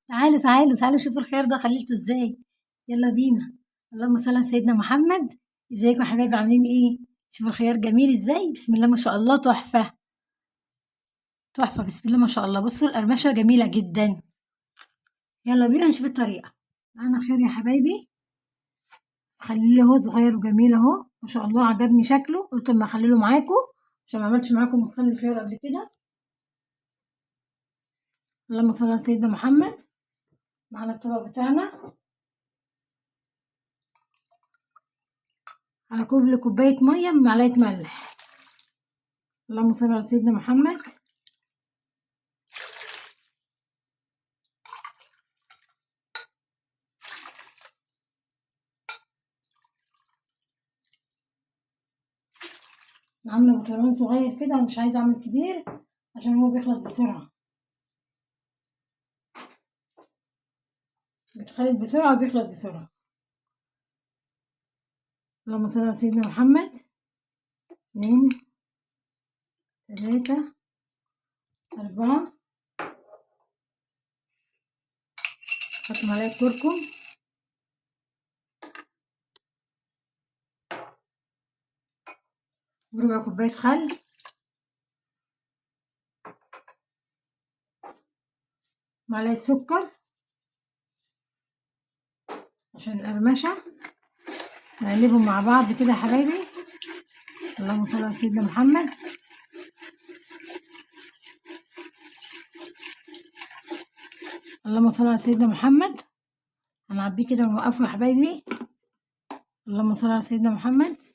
تعالوا تعالوا تعالوا شوفوا الخيار ده خليته ازاي. يلا بينا. اللهم صل على سيدنا محمد. ازيكم يا حبايبي عاملين ايه؟ شوفوا الخيار جميل ازاي، بسم الله ما شاء الله، تحفة تحفة، بسم الله ما شاء الله. بصوا القرمشة جميلة جدا. يلا بينا نشوف الطريقة. معانا خيار يا حبايبي، خليه اهو صغير وجميل اهو ما شاء الله، عجبني شكله قلت اما اخليه معاكم عشان ما عملتش معاكم مخلل الخيار قبل كده. اللهم صل على سيدنا محمد. معانا الطبق بتاعنا على كوباية مية بمعلقة ملح. اللهم صل على سيدنا محمد. عاملة برطمان صغير كده ومش عايزة اعمل كبير عشان هو بيخلص بسرعة، بيتخلط بسرعة وبيخلص بسرعة. اللهم صل على سيدنا محمد. 2 3 4. حط معلقة كركم، وربع كوباية خل، معلقة سكر عشان القرمشة. نقلبهم مع بعض كده يا حبايبي. اللهم صل على سيدنا محمد. اللهم صل على سيدنا محمد. هنعبيه كده ونوقفه يا حبايبي. اللهم صل على سيدنا محمد.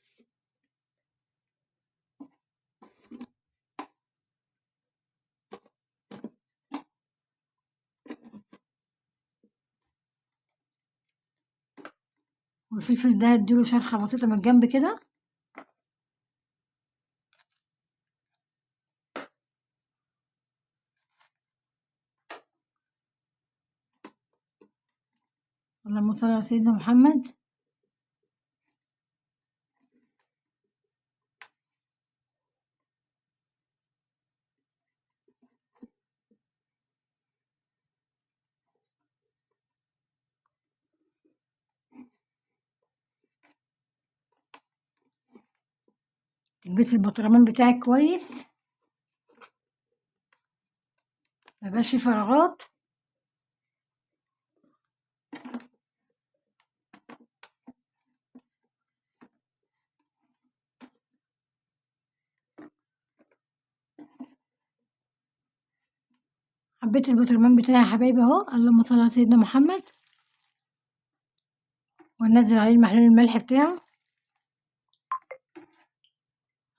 والفلفل ده اديله شرخة بسيطة من الجنب كده. اللهم صل على سيدنا محمد. تلبسي البطرمان بتاعك كويس، ميبقاش فيه فراغات. حبيت البطرمان بتاعي يا حبايبي اهو. اللهم صل على سيدنا محمد. وننزل عليه المحلول الملح بتاعه.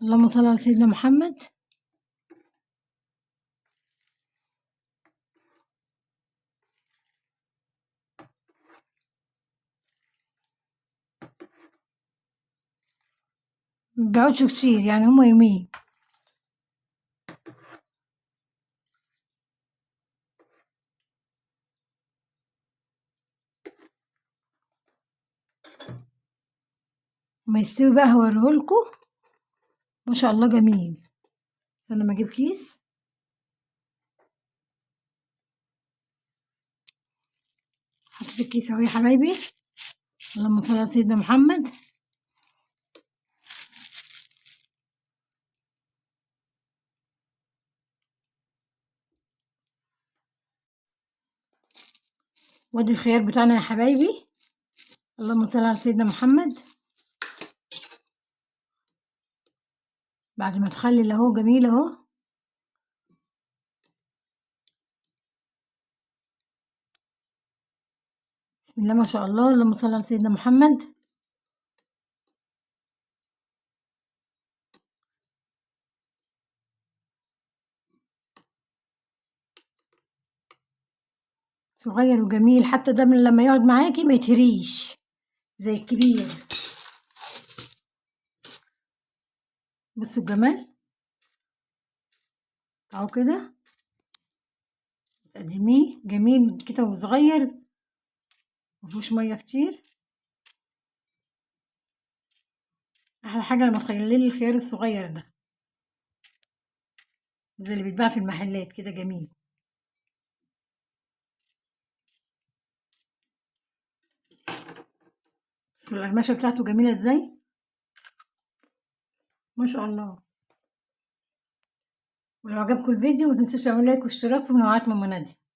اللهم صل على سيدنا محمد. مبيقعدش كتير يعني، هما يومين. ما يستوي بقى هوريهولكوا. ما شاء الله جميل. انا ما اجيب كيس. حطيت الكيس اهو يا حبايبي. اللهم صل على سيدنا محمد. وادي الخيار بتاعنا يا حبايبي. اللهم صل على سيدنا محمد. بعد ما تخلل اهو جميل اهو. بسم الله ما شاء الله. اللهم صل على سيدنا محمد. صغير وجميل، حتى ده من لما يقعد معاكي ما يتهريش زي الكبير. بصوا الجمال اهو كده. تقدميه جميل كده وصغير، مفيهوش ميه كتير. احلى حاجه لما تخلي لي الخيار الصغير ده زي اللي بيتباع في المحلات كده، جميل. بس القرمشة بتاعته جميلة ازاي، ما شاء الله. ولو عجبكم الفيديو متنسوش تعملوا لايك واشتراك في قناة ماما نادية.